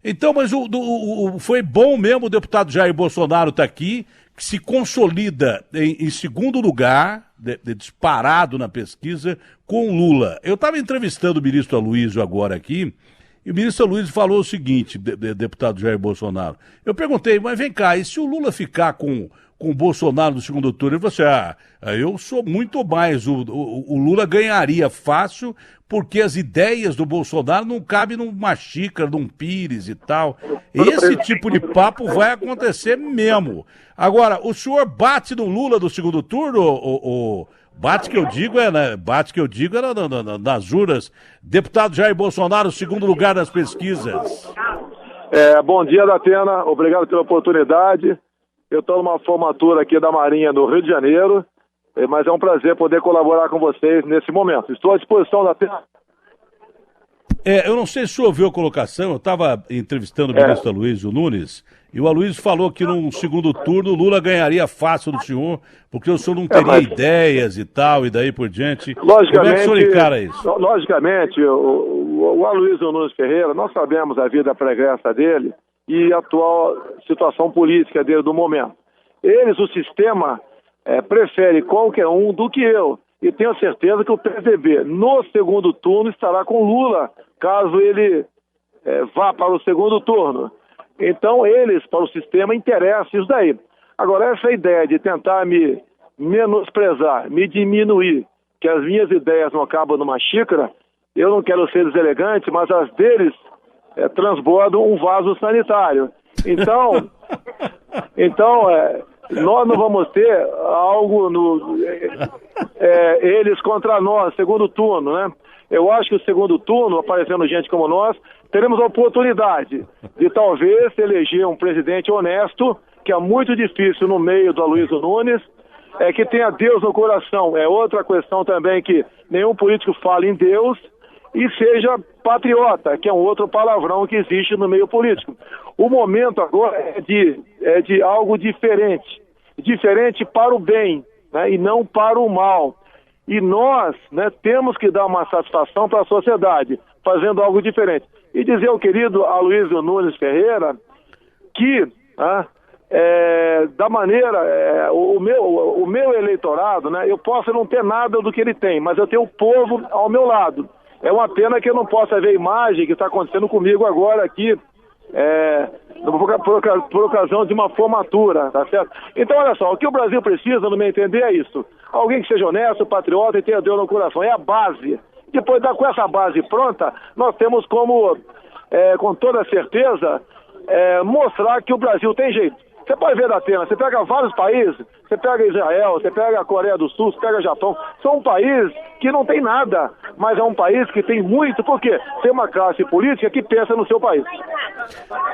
Então, mas foi bom mesmo o deputado Jair Bolsonaro estar aqui, que se consolida em segundo lugar, disparado na pesquisa, com Lula. Eu estava entrevistando o ministro Aloysio agora aqui, e o ministro Aloysio falou o seguinte, deputado Jair Bolsonaro. Eu perguntei, mas vem cá, e se o Lula ficar com o Bolsonaro no segundo turno? Ele falou assim, eu sou muito mais, o Lula ganharia fácil, porque as ideias do Bolsonaro não cabem numa xícara, num pires e tal. Esse tipo de papo vai acontecer mesmo. Agora, o senhor bate no Lula do segundo turno, bate que eu digo era nas urnas. Deputado Jair Bolsonaro, segundo lugar nas pesquisas. Bom dia, Datena. Obrigado pela oportunidade. Eu estou numa formatura aqui da Marinha do Rio de Janeiro, mas é um prazer poder colaborar com vocês nesse momento. Estou à disposição, Datena. Eu não sei se o senhor ouviu a colocação, eu estava entrevistando o ministro Aloysio Nunes, e o Aloysio falou que no segundo turno o Lula ganharia fácil do senhor, porque o senhor não teria ideias e tal, e daí por diante. Logicamente, como é que o senhor encara isso? Logicamente, o Aloysio Nunes Ferreira, nós sabemos a vida pregressa dele e a atual situação política dele do momento. O sistema, prefere qualquer um do que eu. E tenho certeza que o PSDB, no segundo turno, estará com Lula, caso ele vá para o segundo turno. Então, para o sistema, interessa isso daí. Agora, essa ideia de tentar me menosprezar, me diminuir, que as minhas ideias não acabam numa xícara, eu não quero ser deselegante, mas as deles transbordam um vaso sanitário. Então, nós não vamos ter algo eles contra nós, segundo turno, né? Eu acho que o segundo turno, aparecendo gente como nós, teremos a oportunidade de talvez eleger um presidente honesto, que é muito difícil no meio do Aloysio Nunes, que tenha Deus no coração. É outra questão também que nenhum político fala em Deus, e seja patriota, que é um outro palavrão que existe no meio político. O momento agora é de algo diferente para o bem, né, e não para o mal. E nós, né, temos que dar uma satisfação para a sociedade, fazendo algo diferente. E dizer ao querido Aloysio Nunes Ferreira que, da maneira, o meu eleitorado, né, eu posso não ter nada do que ele tem, mas eu tenho o povo ao meu lado. É uma pena que eu não possa ver a imagem que está acontecendo comigo agora aqui, por ocasião de uma formatura, tá certo? Então, olha só, o que o Brasil precisa, no meu entender, é isso. Alguém que seja honesto, patriota e tenha Deus no coração. É a base. Depois, com essa base pronta, nós temos como, com toda certeza, mostrar que o Brasil tem jeito. Você pode ver, Datena, você pega vários países, você pega Israel, você pega a Coreia do Sul, você pega o Japão, são um país que não tem nada, mas é um país que tem muito, porque tem uma classe política que pensa no seu país.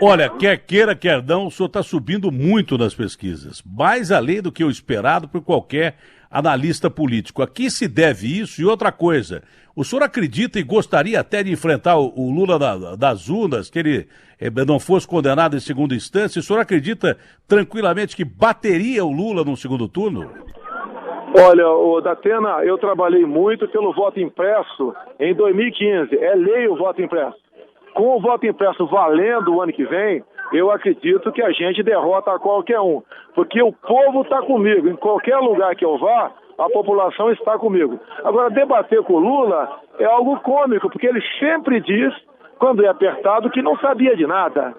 Olha, quer queira, quer não, o senhor está subindo muito nas pesquisas, mais além do que o esperado por qualquer analista político. A que se deve isso? E outra coisa, o senhor acredita e gostaria até de enfrentar o Lula das urnas, que ele não fosse condenado em segunda instância? O senhor acredita tranquilamente que bateria o Lula no segundo turno? Olha, Datena, eu trabalhei muito pelo voto impresso em 2015. É lei o voto impresso. Com o voto impresso valendo o ano que vem, eu acredito que a gente derrota a qualquer um. Porque o povo está comigo. Em qualquer lugar que eu vá, a população está comigo. Agora, debater com o Lula é algo cômico, porque ele sempre diz, quando é apertado, que não sabia de nada.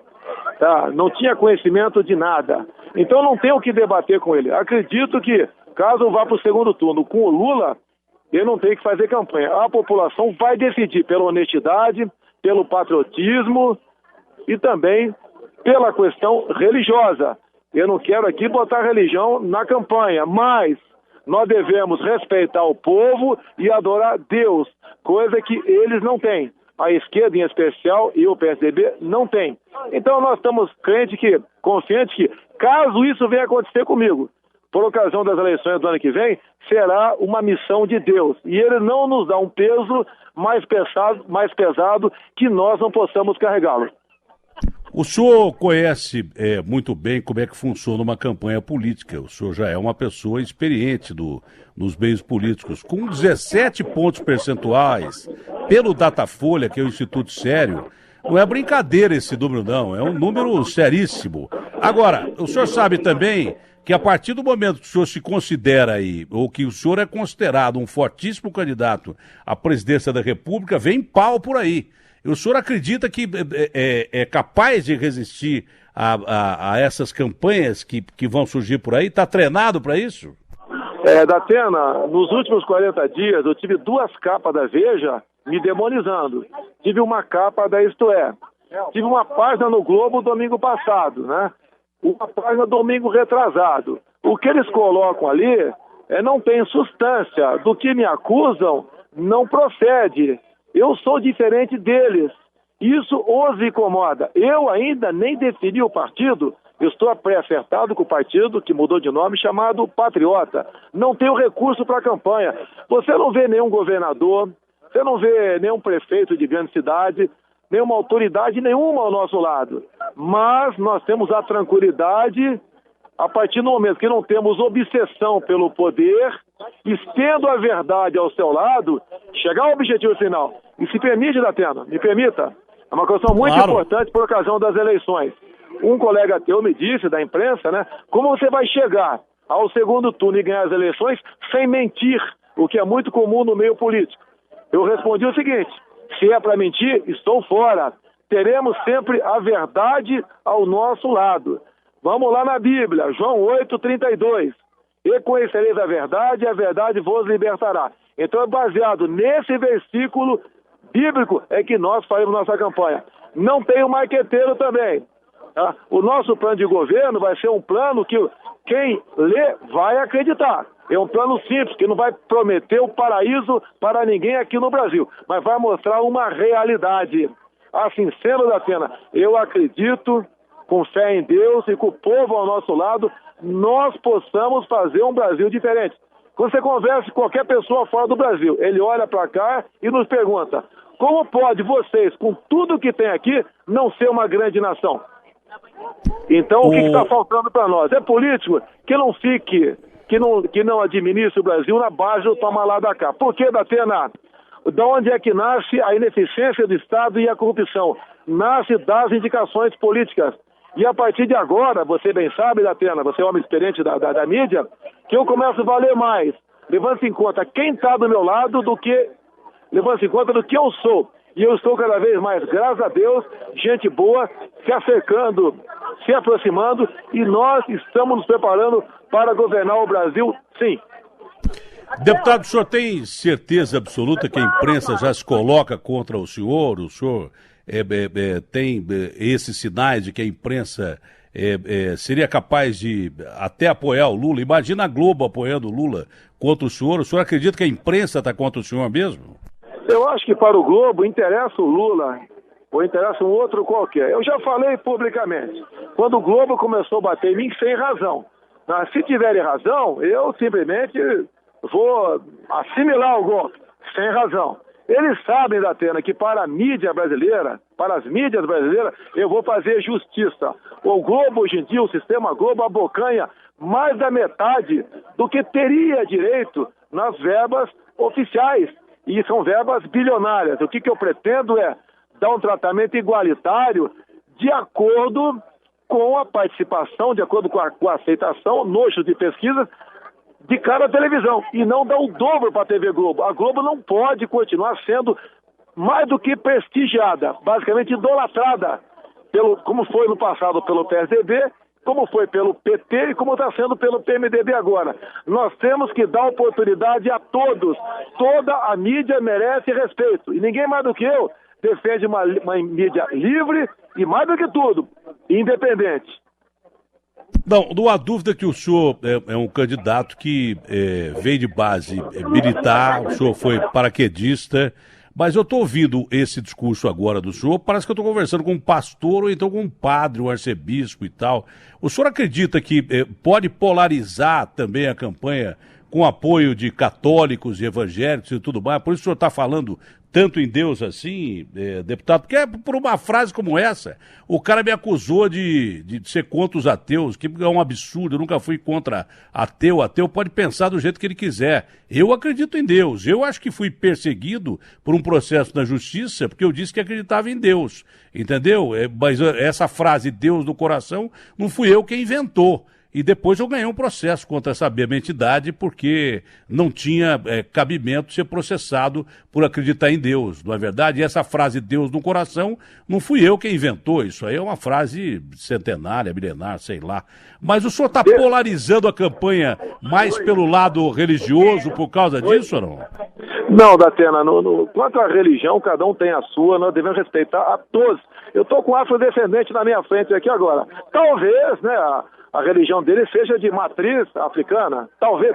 Tá? Não tinha conhecimento de nada. Então não tem o que debater com ele. Acredito que, caso vá para o segundo turno com o Lula, ele não tem que fazer campanha. A população vai decidir pela honestidade, pelo patriotismo e também pela questão religiosa. Eu não quero aqui botar religião na campanha, mas nós devemos respeitar o povo e adorar Deus, coisa que eles não têm. A esquerda, em especial, e o PSDB não tem. Então nós estamos confiantes que, caso isso venha acontecer comigo, por ocasião das eleições do ano que vem, será uma missão de Deus. E ele não nos dá um peso mais pesado que nós não possamos carregá-lo. O senhor conhece muito bem como é que funciona uma campanha política. O senhor já é uma pessoa experiente nos meios políticos. Com 17 pontos percentuais, pelo Datafolha, que é o Instituto Sério, Não é brincadeira esse número, não. É um número seríssimo. Agora, o senhor sabe também que a partir do momento que o senhor se considera aí, ou que o senhor é considerado um fortíssimo candidato à presidência da República, vem pau por aí. E o senhor acredita que é capaz de resistir a essas campanhas que vão surgir por aí? Está treinado para isso? Datena, nos últimos 40 dias eu tive 2 capas da Veja me demonizando. Tive uma capa da Isto É. Tive uma página no Globo domingo passado, né? Uma página domingo retrasado. O que eles colocam ali não tem substância. Do que me acusam, não procede. Eu sou diferente deles. Isso os incomoda. Eu ainda nem defini o partido. Eu estou pré-acertado com o partido, que mudou de nome, chamado Patriota. Não tenho recurso para a campanha. Você não vê nenhum governador, você não vê nenhum prefeito de grande cidade, nenhuma autoridade nenhuma ao nosso lado. Mas nós temos a tranquilidade, a partir do momento que não temos obsessão pelo poder, e tendo a verdade ao seu lado, chegar ao objetivo final. E se permite, Datena, me permita, é uma questão muito importante por ocasião das eleições. Um colega teu me disse, da imprensa, né, como você vai chegar ao segundo turno e ganhar as eleições sem mentir, o que é muito comum no meio político. Eu respondi o seguinte: se é para mentir, estou fora. Teremos sempre a verdade ao nosso lado. Vamos lá na Bíblia, João 8:32. E conhecereis a verdade vos libertará. Então é baseado nesse versículo bíblico é que nós faremos nossa campanha. Não tem o marqueteiro também. Tá? O nosso plano de governo vai ser um plano que quem lê vai acreditar. É um plano simples, que não vai prometer o paraíso para ninguém aqui no Brasil, mas vai mostrar uma realidade. Assim sendo, Datena, eu acredito, com fé em Deus e com o povo ao nosso lado, nós possamos fazer um Brasil diferente. Quando você conversa com qualquer pessoa fora do Brasil, ele olha para cá e nos pergunta: como pode vocês, com tudo que tem aqui, não ser uma grande nação? Então, o que está faltando para nós? É político que não fique, que não administre o Brasil na base do toma lá da cá. Por que, Datena? De onde é que nasce a ineficiência do Estado e a corrupção? Nasce das indicações políticas. E a partir de agora, você bem sabe, Datena, você é um homem experiente da mídia, que eu começo a valer mais, levando-se em conta quem está do meu lado do que eu sou. E eu estou cada vez mais, graças a Deus, gente boa, se acercando, se aproximando, e nós estamos nos preparando para governar o Brasil, sim. Deputado, o senhor tem certeza absoluta que a imprensa já se coloca contra o senhor? O senhor tem esses sinais de que a imprensa seria capaz de até apoiar o Lula? Imagina a Globo apoiando o Lula contra o senhor. O senhor acredita que a imprensa está contra o senhor mesmo? Eu acho que para o Globo interessa o Lula ou interessa um outro qualquer. Eu já falei publicamente, quando o Globo começou a bater em mim sem razão. Se tiverem razão, eu simplesmente vou assimilar o golpe, sem razão. Eles sabem, Datena, que para a mídia brasileira, para as mídias brasileiras, eu vou fazer justiça. O Globo, hoje em dia, o sistema Globo abocanha mais da metade do que teria direito nas verbas oficiais. E são verbas bilionárias. O que eu pretendo é dar um tratamento igualitário de acordo com a participação, de acordo com a aceitação, nojo de pesquisas, de cada televisão. E não dar o dobro para a TV Globo. A Globo não pode continuar sendo mais do que prestigiada, basicamente idolatrada, como foi no passado pelo PSDB, como foi pelo PT e como está sendo pelo PMDB agora. Nós temos que dar oportunidade a todos. Toda a mídia merece respeito. E ninguém mais do que eu defende uma mídia livre e, mais do que tudo, independente. Não há dúvida que o senhor é um candidato que veio de base militar, o senhor foi paraquedista. Mas eu estou ouvindo esse discurso agora do senhor, parece que eu estou conversando com um pastor ou então com um padre, um arcebispo e tal. O senhor acredita que pode polarizar também a campanha com apoio de católicos e evangélicos e tudo mais? Por isso o senhor está falando tanto em Deus assim, deputado, porque por uma frase como essa, o cara me acusou de ser contra os ateus, que é um absurdo, eu nunca fui contra ateu. Ateu pode pensar do jeito que ele quiser. Eu acredito em Deus. Eu acho que fui perseguido por um processo na justiça porque eu disse que acreditava em Deus, entendeu? Mas essa frase, Deus no coração, não fui eu quem inventou. E depois eu ganhei um processo contra essa mesma entidade porque não tinha cabimento ser processado por acreditar em Deus, não é verdade? E essa frase Deus no coração não fui eu quem inventou, isso aí é uma frase centenária, milenar, sei lá. Mas o senhor está polarizando a campanha mais pelo lado religioso por causa disso ou não? Não, Datena, quanto à religião, cada um tem a sua, nós devemos respeitar a todos. Eu estou com um afrodescendente na minha frente aqui agora. Talvez, né, a religião dele seja de matriz africana, talvez,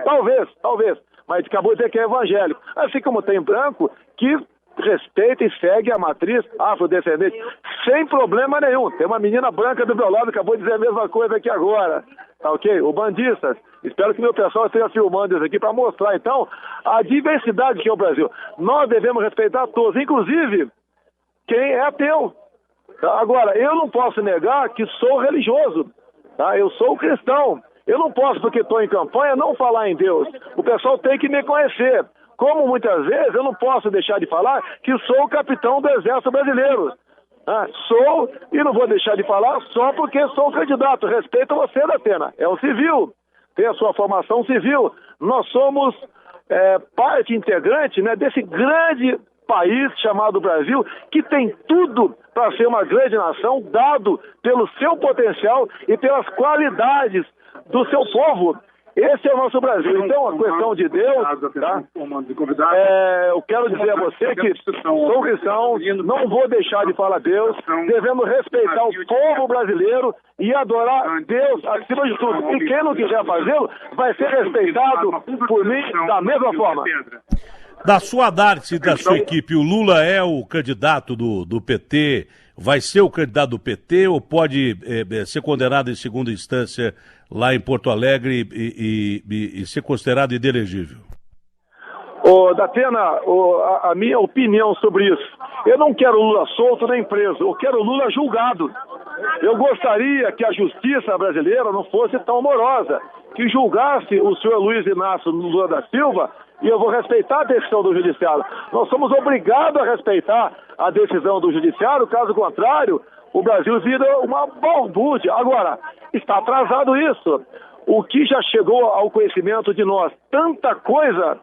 mas acabou de dizer que é evangélico. Assim como tem branco que respeita e segue a matriz afrodescendente, sem problema nenhum. Tem uma menina branca do meu lado que acabou de dizer a mesma coisa aqui agora, tá ok? O Bandistas. Espero que meu pessoal esteja filmando isso aqui para mostrar, então, a diversidade que é o Brasil. Nós devemos respeitar todos, inclusive quem é ateu. Tá? Agora, eu não posso negar que sou religioso. Tá? Eu sou cristão. Eu não posso, porque estou em campanha, não falar em Deus. O pessoal tem que me conhecer. Como muitas vezes eu não posso deixar de falar que sou o capitão do Exército Brasileiro. Sou e não vou deixar de falar só porque sou candidato. Respeito você, Datena. É um civil. Tem a sua formação civil. Nós somos parte integrante, né, desse grande país chamado Brasil, que tem tudo para ser uma grande nação, dado pelo seu potencial e pelas qualidades do seu povo. Esse é o nosso Brasil. Então, a questão de Deus, tá? Eu quero dizer a você que sou cristão, não vou deixar de falar Deus, devemos respeitar o povo brasileiro e adorar Deus acima de tudo. E quem não quiser fazê-lo, vai ser respeitado por mim da mesma forma. Da sua análise da sua equipe, o Lula é o candidato do PT, vai ser o candidato do PT ou pode ser condenado em segunda instância lá em Porto Alegre e ser considerado inelegível? Datena, a minha opinião sobre isso, eu não quero Lula solto nem preso, eu quero Lula julgado. Eu gostaria que a justiça brasileira não fosse tão morosa, que julgasse o senhor Luiz Inácio Lula da Silva, e eu vou respeitar a decisão do judiciário. Nós somos obrigados a respeitar a decisão do judiciário, caso contrário, o Brasil vira uma balbúrdia. Agora, está atrasado isso. O que já chegou ao conhecimento de nós, tanta coisa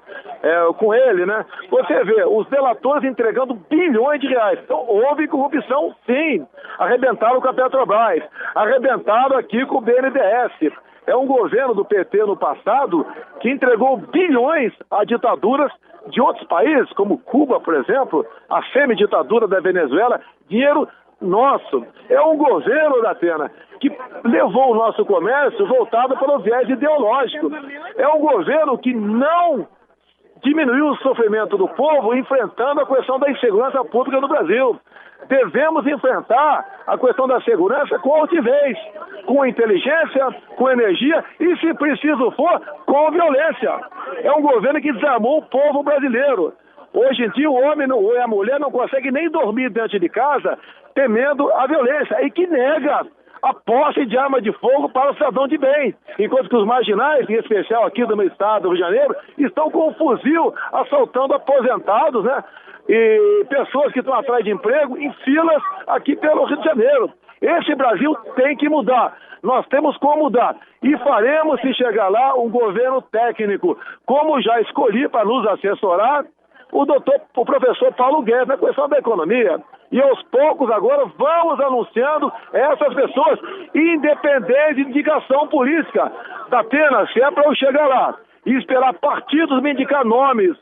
com ele, né? Você vê, os delatores entregando bilhões de reais. Então, houve corrupção, sim. Arrebentaram com a Petrobras, arrebentaram aqui com o BNDES. É um governo do PT no passado que entregou bilhões a ditaduras de outros países, como Cuba, por exemplo, a semi-ditadura da Venezuela, dinheiro nosso. É um governo, Datena, que levou o nosso comércio voltado para o viés ideológico. É um governo que não diminuiu o sofrimento do povo enfrentando a questão da insegurança pública no Brasil. Devemos enfrentar a questão da segurança com altivez, com inteligência, com energia e, se preciso for, com violência. É um governo que desarmou o povo brasileiro. Hoje em dia o homem e a mulher não conseguem nem dormir dentro de casa temendo a violência e que nega a posse de arma de fogo para o cidadão de bem, enquanto que os marginais, em especial aqui do meu estado, do Rio de Janeiro, estão com um fuzil assaltando aposentados, né? E pessoas que estão atrás de emprego em filas aqui pelo Rio de Janeiro. Esse Brasil tem que mudar. Nós temos como mudar. E faremos, se chegar lá, um governo técnico, como já escolhi para nos assessorar, o professor Paulo Guedes na questão da economia. E aos poucos agora vamos anunciando essas pessoas, independente de indicação política. Datena, se é para eu chegar lá e esperar partidos me indicar nomes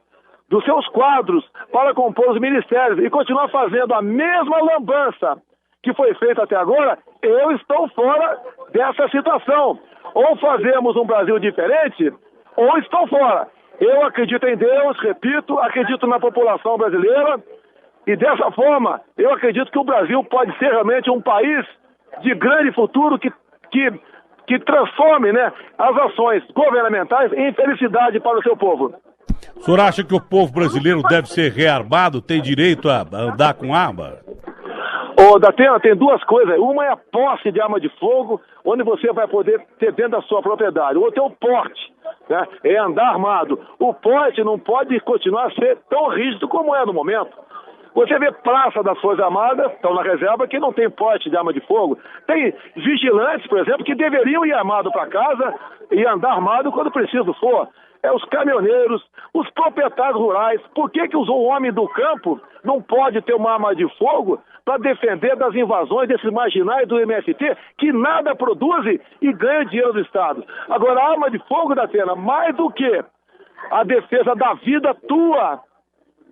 dos seus quadros para compor os ministérios e continuar fazendo a mesma lambança que foi feita até agora, eu estou fora dessa situação. Ou fazemos um Brasil diferente, ou estou fora. Eu acredito em Deus, repito, acredito na população brasileira e dessa forma eu acredito que o Brasil pode ser realmente um país de grande futuro que transforme, né, as ações governamentais em felicidade para o seu povo. O senhor acha que o povo brasileiro deve ser rearmado, tem direito a andar com arma? Ô, Datena, tem duas coisas. Uma é a posse de arma de fogo, onde você vai poder ter dentro da sua propriedade. O outro é o porte, né? É andar armado. O porte não pode continuar a ser tão rígido como é no momento. Você vê praça das Forças Armadas, estão na reserva, que não tem porte de arma de fogo. Tem vigilantes, por exemplo, que deveriam ir armado para casa e andar armado quando preciso for. É os caminhoneiros, os proprietários rurais. Por que o homem do campo não pode ter uma arma de fogo para defender das invasões desses marginais do MST que nada produzem e ganham dinheiro do Estado? Agora, a arma de fogo, Datena, mais do que a defesa da vida tua,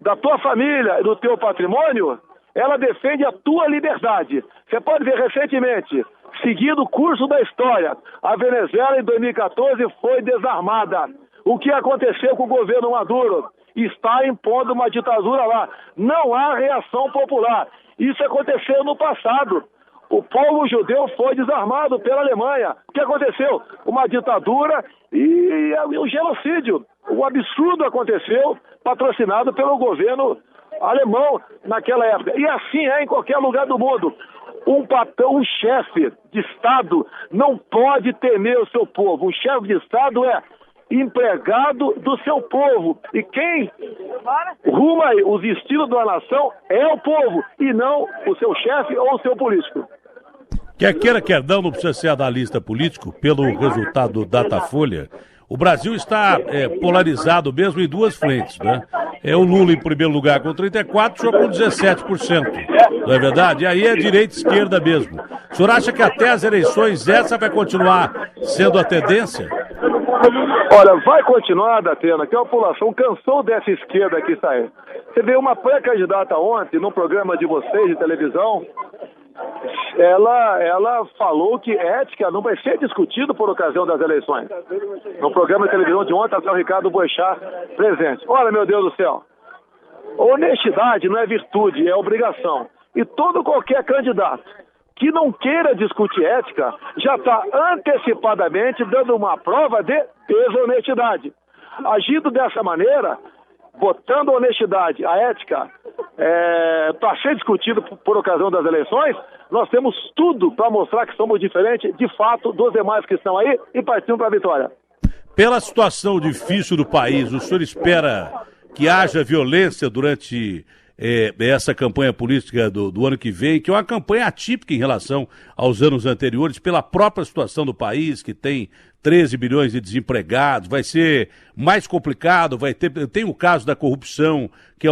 da tua família e do teu patrimônio, ela defende a tua liberdade. Você pode ver recentemente, seguindo o curso da história, a Venezuela em 2014 foi desarmada. O que aconteceu com o governo Maduro? Está impondo uma ditadura lá. Não há reação popular. Isso aconteceu no passado. O povo judeu foi desarmado pela Alemanha. O que aconteceu? Uma ditadura e o genocídio. O absurdo aconteceu, patrocinado pelo governo alemão naquela época. E assim é em qualquer lugar do mundo. Um chefe de Estado não pode temer o seu povo. Um chefe de Estado é empregado do seu povo. E quem ruma os destinos da nação é o povo, e não o seu chefe ou o seu político. Quer queira, quer não precisa ser analista político, pelo resultado do Datafolha, o Brasil está polarizado mesmo em duas frentes, né? É o Lula em primeiro lugar com 34%, o senhor com 17%, não é verdade? E aí é direita e esquerda mesmo. O senhor acha que até as eleições essa vai continuar sendo a tendência? Olha, vai continuar, Datena, que a população cansou dessa esquerda que está aí. Você vê uma pré-candidata ontem, num programa de vocês de televisão, ela falou que ética não vai ser discutido por ocasião das eleições. No programa de televisão de ontem, até o Ricardo Boechat presente. Olha, meu Deus do céu, honestidade não é virtude, é obrigação. E qualquer candidato que não queira discutir ética já está antecipadamente dando uma prova de desonestidade. Agindo dessa maneira, botando a honestidade, a ética, para ser discutido por ocasião das eleições, nós temos tudo para mostrar que somos diferentes, de fato, dos demais que estão aí e partimos para a vitória. Pela situação difícil do país, o senhor espera que haja violência durante essa campanha política do ano que vem, que é uma campanha atípica em relação aos anos anteriores, pela própria situação do país, que tem 13 milhões de desempregados, vai ser mais complicado, tem o caso da corrupção, que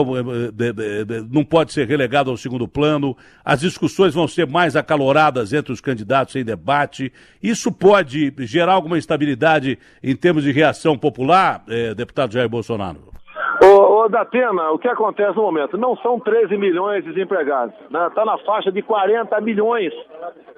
não pode ser relegado ao segundo plano, as discussões vão ser mais acaloradas entre os candidatos em debate. Isso pode gerar alguma instabilidade em termos de reação popular, deputado Jair Bolsonaro? Ô, Datena, o que acontece no momento? Não são 13 milhões de desempregados, né? Está na faixa de 40 milhões.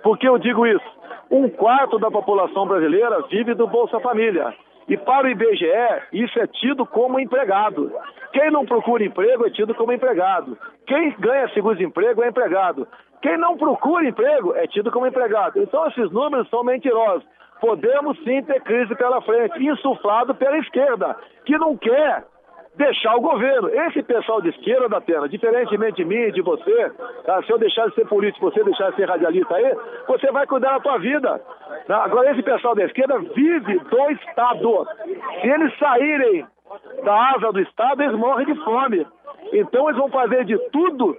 Por que eu digo isso? 1/4 da população brasileira vive do Bolsa Família. E para o IBGE, isso é tido como empregado. Quem não procura emprego é tido como empregado. Quem ganha seguro-desemprego é empregado. Quem não procura emprego é tido como empregado. Então esses números são mentirosos. Podemos sim ter crise pela frente, insuflado pela esquerda, que não quer deixar o governo. Esse pessoal de esquerda, Datena, diferentemente de mim e de você, tá? Se eu deixar de ser político, você deixar de ser radialista aí, você vai cuidar da tua vida. Tá? Agora, esse pessoal da esquerda vive do Estado. Se eles saírem da asa do Estado, eles morrem de fome. Então, eles vão fazer de tudo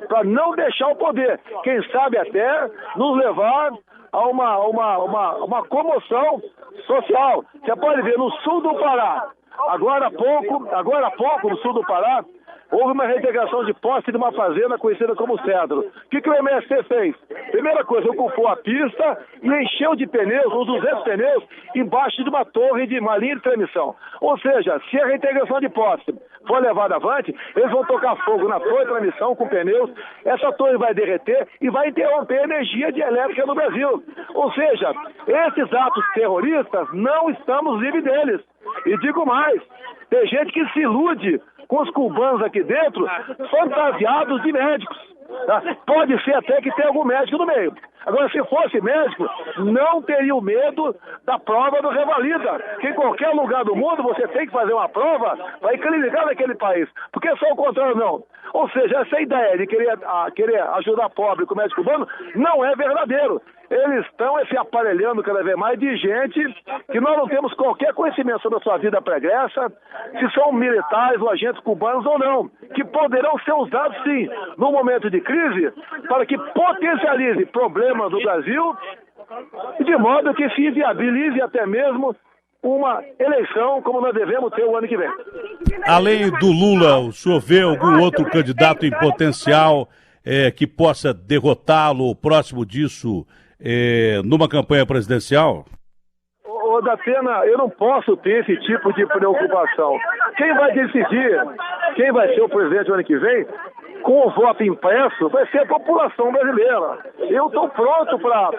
para não deixar o poder. Quem sabe até nos levar a uma comoção social. Você pode ver, no sul do Pará, Agora há pouco, no sul do Pará, houve uma reintegração de posse de uma fazenda conhecida como Cedro. O que o MST fez? Primeira coisa, ocupou a pista e encheu de pneus, uns 200 pneus, embaixo de uma torre de uma linha de transmissão. Ou seja, se a reintegração de posse for levada avante, eles vão tocar fogo na torre de transmissão com pneus, essa torre vai derreter e vai interromper a energia elétrica no Brasil. Ou seja, esses atos terroristas, não estamos livres deles. E digo mais, tem gente que se ilude com os cubanos aqui dentro, fantasiados de médicos. Tá? Pode ser até que tenha algum médico no meio. Agora, se fosse médico, não teria o medo da prova do Revalida, que em qualquer lugar do mundo você tem que fazer uma prova para ir clinicar naquele país. Porque é só o contrário, não. Ou seja, essa ideia de querer ajudar pobre com médico cubano não é verdadeiro. Eles estão se aparelhando cada vez mais de gente que nós não temos qualquer conhecimento sobre a sua vida pregressa, se são militares ou agentes cubanos ou não, que poderão ser usados, sim, no momento de crise, para que potencialize problemas do Brasil, de modo que se inviabilize até mesmo uma eleição como nós devemos ter o ano que vem. Além do Lula, o senhor vê algum outro candidato em potencial que possa derrotá-lo ou próximo disso numa campanha presidencial? Ô, Datena, eu não posso ter esse tipo de preocupação. Quem vai decidir quem vai ser o presidente no ano que vem, com o voto impresso, vai ser a população brasileira. Eu estou pronto para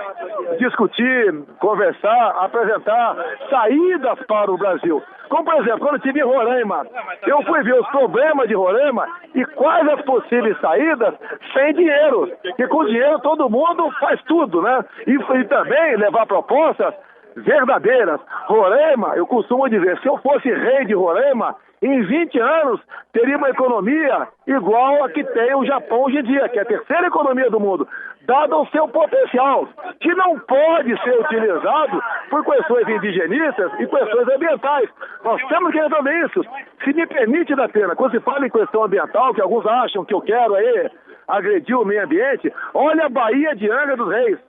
discutir, conversar, apresentar saídas para o Brasil. Como, por exemplo, quando eu estive em Roraima, eu fui ver os problemas de Roraima e quais as possíveis saídas sem dinheiro. Porque com dinheiro todo mundo faz tudo, né? E também levar propostas verdadeiras. Roraima, eu costumo dizer, se eu fosse rei de Roraima, em 20 anos teria uma economia igual a que tem o Japão hoje em dia, que é a terceira economia do mundo, dado o seu potencial, que não pode ser utilizado por questões indigenistas e questões ambientais. Nós temos que resolver isso. Se me permite, Datena, quando se fala em questão ambiental, que alguns acham que eu quero aí agredir o meio ambiente, olha a Baía de Angra dos Reis.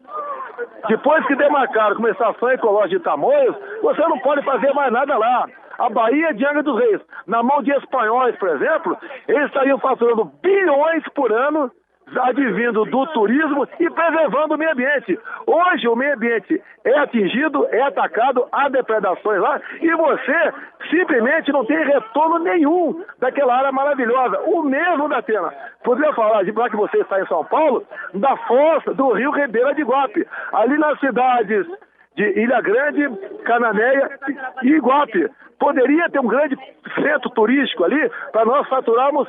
Depois que demarcaram como estação ecológica de Tamoios, você não pode fazer mais nada lá. A Baía de Angra dos Reis, na mão de espanhóis, por exemplo, eles estariam faturando bilhões por ano, advindo do turismo e preservando o meio ambiente. Hoje o meio ambiente é atingido, é atacado, há depredações lá, e você simplesmente não tem retorno nenhum daquela área maravilhosa. O mesmo, Datena, poderia falar, já que você está em São Paulo, da fossa do rio Ribeira de Iguape, ali nas cidades de Ilha Grande, Cananéia e Iguape. Poderia ter um grande centro turístico ali para nós faturarmos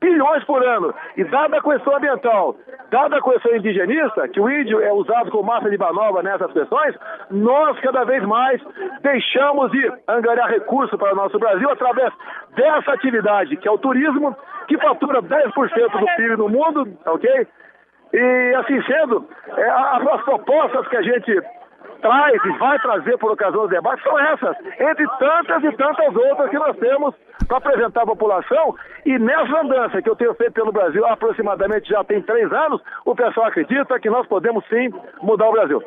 bilhões por ano. E dada a questão ambiental, dada a questão indigenista, que o índio é usado como massa de manobra nessas questões, nós cada vez mais deixamos de angariar recursos para o nosso Brasil através dessa atividade, que é o turismo, que fatura 10% do PIB no mundo, ok? E assim sendo, as propostas que a gente traz e vai trazer por ocasião dos debates são essas, entre tantas e tantas outras que nós temos para apresentar à população. E nessa andança que eu tenho feito pelo Brasil aproximadamente já tem 3 anos, o pessoal acredita que nós podemos sim mudar o Brasil.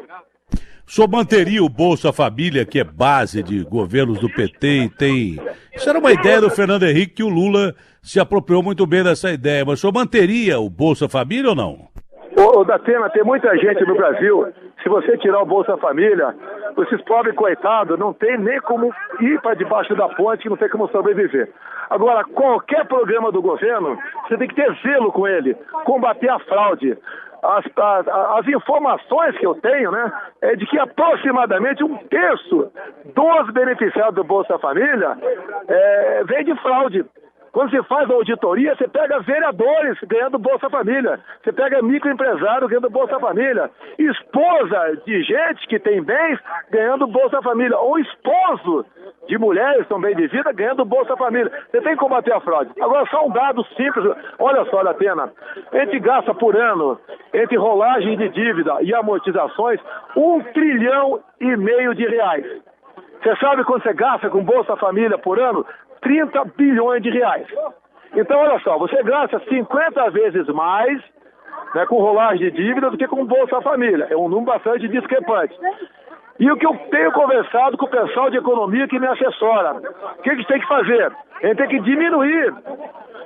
O senhor manteria o Bolsa Família, que é base de governos do PT e tem... Isso era uma ideia do Fernando Henrique, que o Lula se apropriou muito bem dessa ideia, mas o senhor manteria o Bolsa Família ou não? Ô, Datena, tem muita gente no Brasil, se você tirar o Bolsa Família, esses pobres coitados não tem nem como ir para debaixo da ponte, não tem como sobreviver. Agora, qualquer programa do governo, você tem que ter zelo com ele, combater a fraude. As informações que eu tenho, né, é de que aproximadamente 1/3 dos beneficiados do Bolsa Família vem de fraude. Quando você faz a auditoria, você pega vereadores ganhando Bolsa Família, você pega microempresário ganhando Bolsa Família, esposa de gente que tem bens ganhando Bolsa Família, ou esposo de mulheres também de vida ganhando Bolsa Família. Você tem que combater a fraude. Agora, só um dado simples, olha só, Datena, a gente gasta por ano, entre rolagem de dívida e amortizações, R$1,5 trilhão de reais. Você sabe quanto você gasta com Bolsa Família por ano? 30 bilhões de reais. Então, olha só, você gasta 50 vezes mais, né, com rolagem de dívida do que com Bolsa Família. É um número bastante discrepante. E o que eu tenho conversado com o pessoal de economia que me assessora, o que a gente tem que fazer? A gente tem que diminuir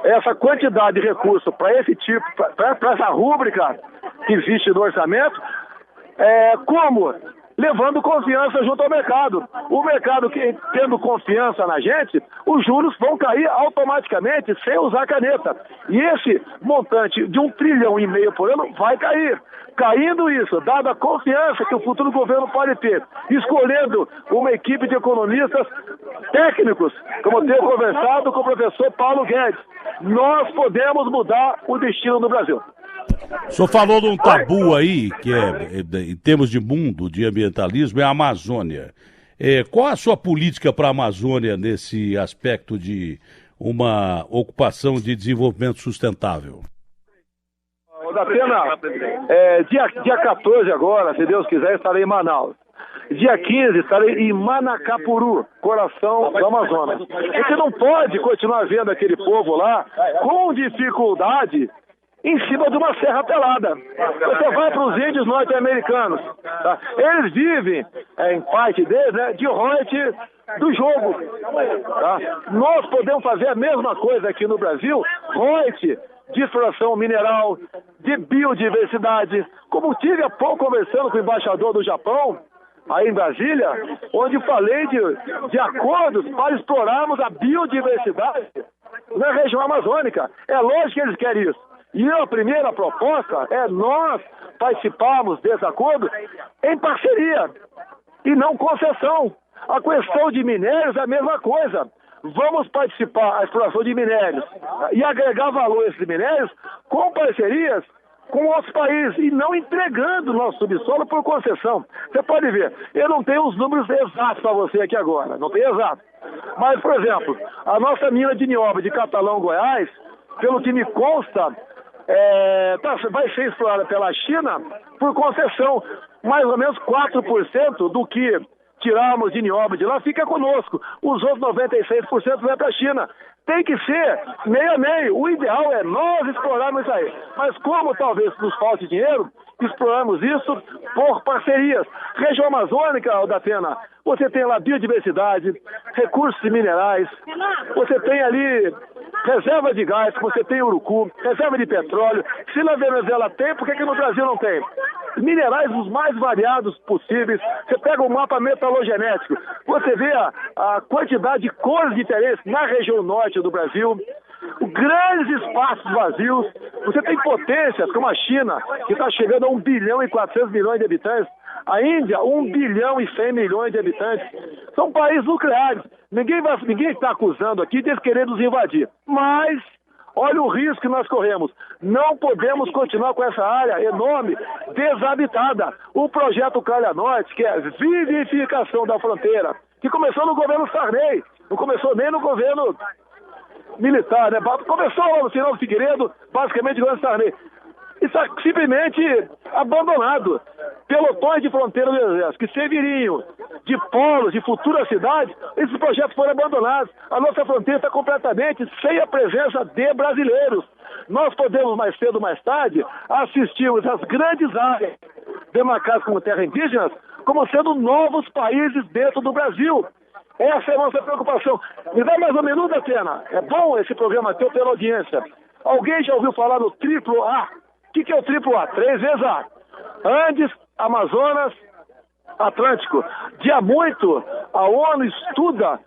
essa quantidade de recursos para esse tipo, para essa rúbrica que existe no orçamento, como? Levando confiança junto ao mercado. O mercado, tendo confiança na gente, os juros vão cair automaticamente sem usar caneta. E esse montante de R$1,5 trilhão por ano vai cair. Caindo isso, dada a confiança que o futuro governo pode ter, escolhendo uma equipe de economistas técnicos, como eu tenho conversado com o professor Paulo Guedes, nós podemos mudar o destino do Brasil. O senhor falou de um tabu aí, que em termos de mundo, de ambientalismo, é a Amazônia. Qual a sua política para a Amazônia nesse aspecto de uma ocupação de desenvolvimento sustentável? Datena, dia 14 agora, se Deus quiser, estarei em Manaus. Dia 15 estarei em Manacapuru, coração do Amazonas. A gente não pode continuar vendo aquele povo lá com dificuldade em cima de uma serra pelada. Você vai para os índios norte-americanos, tá? Eles vivem, em parte deles, né, de royalties do jogo. Tá? Nós podemos fazer a mesma coisa aqui no Brasil, royalties de exploração mineral, de biodiversidade. Como tive há pouco conversando com o embaixador do Japão, aí em Brasília, onde falei de acordos para explorarmos a biodiversidade na região amazônica. É lógico que eles querem isso. E a primeira proposta é nós participarmos desse acordo em parceria e não concessão. A questão de minérios é a mesma coisa. Vamos participar da exploração de minérios e agregar valor a esses minérios com parcerias com outros países e não entregando o nosso subsolo por concessão. Você pode ver, eu não tenho os números exatos para você aqui agora, não tenho exato. Mas, por exemplo, a nossa mina de nióbio de Catalão, Goiás, pelo que me consta, vai ser explorada pela China por concessão. Mais ou menos 4% do que tirarmos de nióbio de lá fica conosco. Os outros 96% vai para a China. Tem que ser meio a meio. O ideal é nós explorarmos isso aí. Mas como talvez nos falte dinheiro, exploramos isso por parcerias. Região amazônica, Datena, você tem lá biodiversidade, recursos minerais, você tem ali reserva de gás, você tem urucu, reserva de petróleo. Se na Venezuela tem, por que no Brasil não tem? Minerais os mais variados possíveis. Você pega o mapa metalogenético, você vê a quantidade de cores diferentes na região norte do Brasil, grandes espaços vazios. Você tem potências como a China, que está chegando a 1 bilhão e 400 milhões de habitantes. A Índia, 1 bilhão e 100 milhões de habitantes. São países nucleares. Ninguém está acusando aqui de querer nos invadir. Mas olha o risco que nós corremos. Não podemos continuar com essa área enorme desabitada. O projeto Calha Norte, que é a vivificação da fronteira, que começou no governo Sarney, não começou nem no governo militar, né? Começou no Sinal Figueiredo, basicamente no governo Sarney. Está simplesmente abandonado. Pelotões de fronteira do Exército, que serviriam de polos, de futuras cidades, esses projetos foram abandonados. A nossa fronteira está completamente sem a presença de brasileiros. Nós podemos, mais cedo ou mais tarde, assistirmos às grandes áreas demarcadas como terras indígenas, como sendo novos países dentro do Brasil. Essa é a nossa preocupação. Me dá mais um minuto, Atena. É bom esse programa teu pela audiência. Alguém já ouviu falar no triplo A? O que é o triplo A? 3 vezes A. Andes, Amazonas, Atlântico. De há muito, a ONU estuda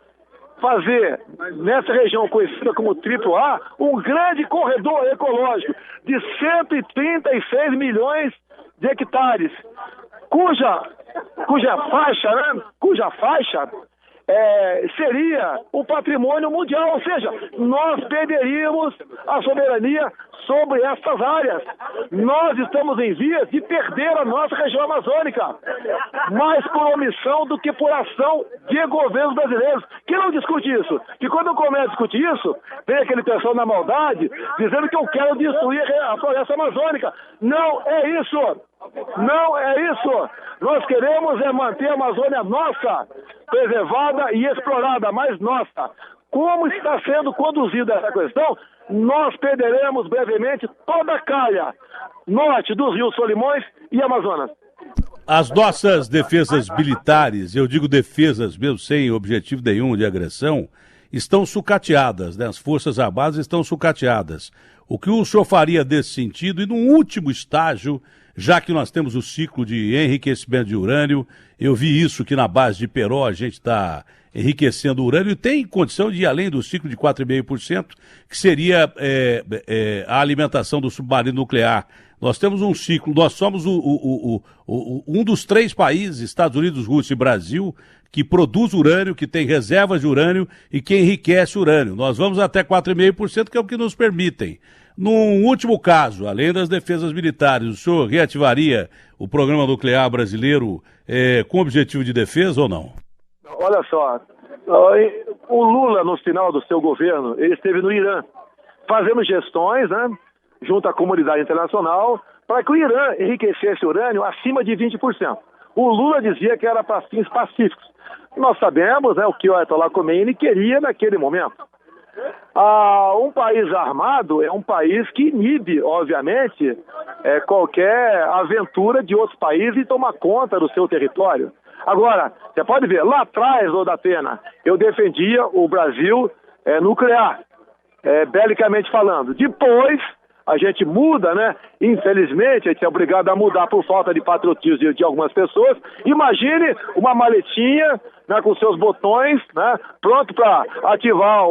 fazer, nessa região conhecida como triplo A, um grande corredor ecológico de 136 milhões de hectares, cuja faixa seria o patrimônio mundial, ou seja, nós perderíamos a soberania sobre essas áreas. Nós estamos em vias de perder a nossa região amazônica, mais por omissão do que por ação de governos brasileiros, que não discute isso. Que quando eu começo a discutir isso, vem aquele pessoal na maldade, dizendo que eu quero destruir a floresta amazônica. Não é isso! Não é isso! Nós queremos manter a Amazônia nossa, preservada e explorada, mas nossa. Como está sendo conduzida essa questão, nós perderemos brevemente toda a calha norte dos rios Solimões e Amazonas. As nossas defesas militares, eu digo defesas mesmo sem objetivo nenhum de agressão, estão sucateadas, né? As Forças Armadas estão sucateadas. O que o senhor faria nesse sentido? E num último estágio, já que nós temos o ciclo de enriquecimento de urânio, eu vi isso que na base de Peró a gente está enriquecendo o urânio e tem condição de ir além do ciclo de 4,5%, que seria a alimentação do submarino nuclear. Nós temos um ciclo, nós somos um dos 3 países, Estados Unidos, Rússia e Brasil, que produz urânio, que tem reservas de urânio e que enriquece urânio. Nós vamos até 4,5%, que é o que nos permitem. Num último caso, além das defesas militares, o senhor reativaria o programa nuclear brasileiro com objetivo de defesa ou não? Olha só, o Lula, no final do seu governo, ele esteve no Irã, fazendo gestões, né, junto à comunidade internacional, para que o Irã enriquecesse urânio acima de 20%. O Lula dizia que era para fins pacíficos. Nós sabemos, né, o que o Ayatollah Khomeini queria naquele momento. Um país armado é um país que inibe, obviamente, qualquer aventura de outros países e tomar conta do seu território. Agora, você pode ver, lá atrás, ô Datena, eu defendia o Brasil nuclear, belicamente falando. Depois, a gente muda, né? Infelizmente, a gente é obrigado a mudar por falta de patriotismo de algumas pessoas. Imagine uma maletinha, né, com seus botões, né, pronto para ativar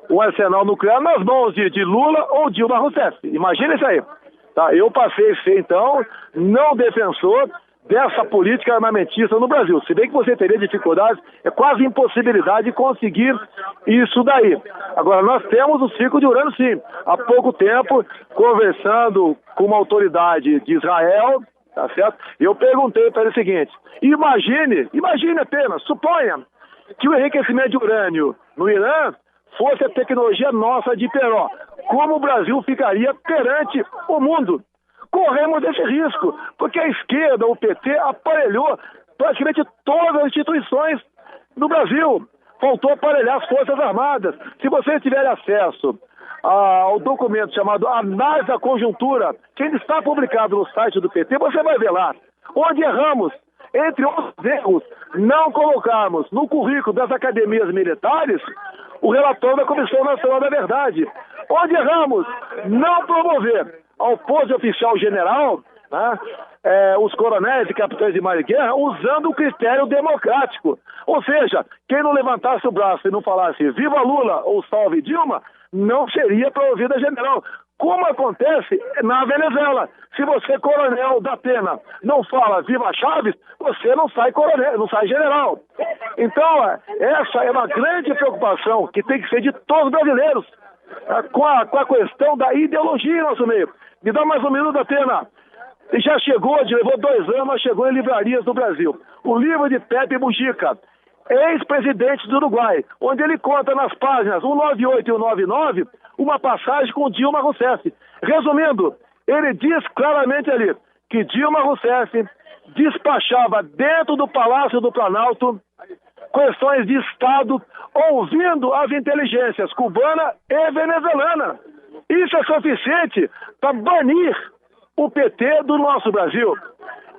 o arsenal nuclear nas mãos de Lula ou Dilma Rousseff. Imagina isso aí. Tá? Eu passei a ser, então, não defensor dessa política armamentista no Brasil. Se bem que você teria dificuldades, é quase impossibilidade de conseguir isso daí. Agora, nós temos o ciclo de urânio, sim. Há pouco tempo, conversando com uma autoridade de Israel, tá certo? Eu perguntei para ele o seguinte: imagine apenas, suponha que o enriquecimento de urânio no Irã fosse a tecnologia nossa de Peró. Como o Brasil ficaria perante o mundo? Corremos esse risco, porque a esquerda, o PT, aparelhou praticamente todas as instituições do Brasil. Faltou aparelhar as Forças Armadas. Se você tiver acesso ao documento chamado Análise da Conjuntura, que ainda está publicado no site do PT, você vai ver lá onde erramos. Entre outros erros, não colocarmos no currículo das academias militares o relatório da Comissão Nacional da Verdade. Onde erramos, não promover ao posto de oficial general, né, os coronéis e capitães de mar e guerra, usando o critério democrático. Ou seja, quem não levantasse o braço e não falasse viva Lula ou salve Dilma, não seria promovido a general. Como acontece na Venezuela. Se você, coronel da Atena, não fala viva Chaves, você não sai coronel, não sai general. Então, essa é uma grande preocupação que tem que ser de todos os brasileiros, com a questão da ideologia no nosso meio. Me dá mais um minuto, Atena. Já chegou, levou 2 anos, mas chegou em livrarias do Brasil. O livro de Pepe Mujica, ex-presidente do Uruguai, onde ele conta nas páginas 198 e 199 uma passagem com Dilma Rousseff. Resumindo, ele diz claramente ali que Dilma Rousseff despachava dentro do Palácio do Planalto questões de Estado, ouvindo as inteligências cubana e venezuelana. Isso é suficiente para banir o PT do nosso Brasil.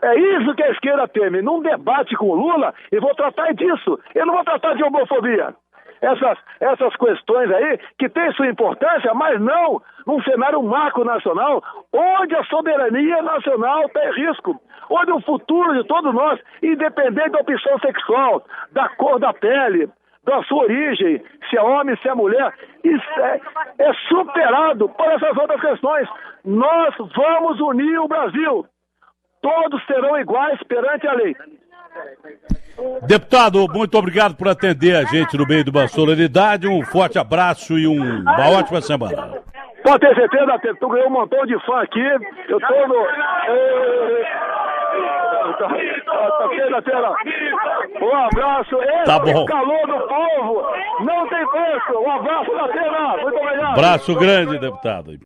É isso que a esquerda teme. Num debate com o Lula, eu vou tratar disso. Eu não vou tratar de homofobia. Essas questões aí, que têm sua importância, mas não num cenário macro-nacional, onde a soberania nacional está em risco, onde o futuro de todos nós, independente da opção sexual, da cor da pele, da sua origem, se é homem, se é mulher, isso é superado por essas outras questões. Nós vamos unir o Brasil. Todos serão iguais perante a lei. Deputado, muito obrigado por atender a gente no meio de uma solenidade. Um forte abraço e uma ótima semana. Pode ter certeza, tu ganhou um montão de fã aqui. Eu tô no... Um abraço. Tá bom. O calor do povo não tem preço. Um abraço da Atena. Muito obrigado. Abraço grande, deputado.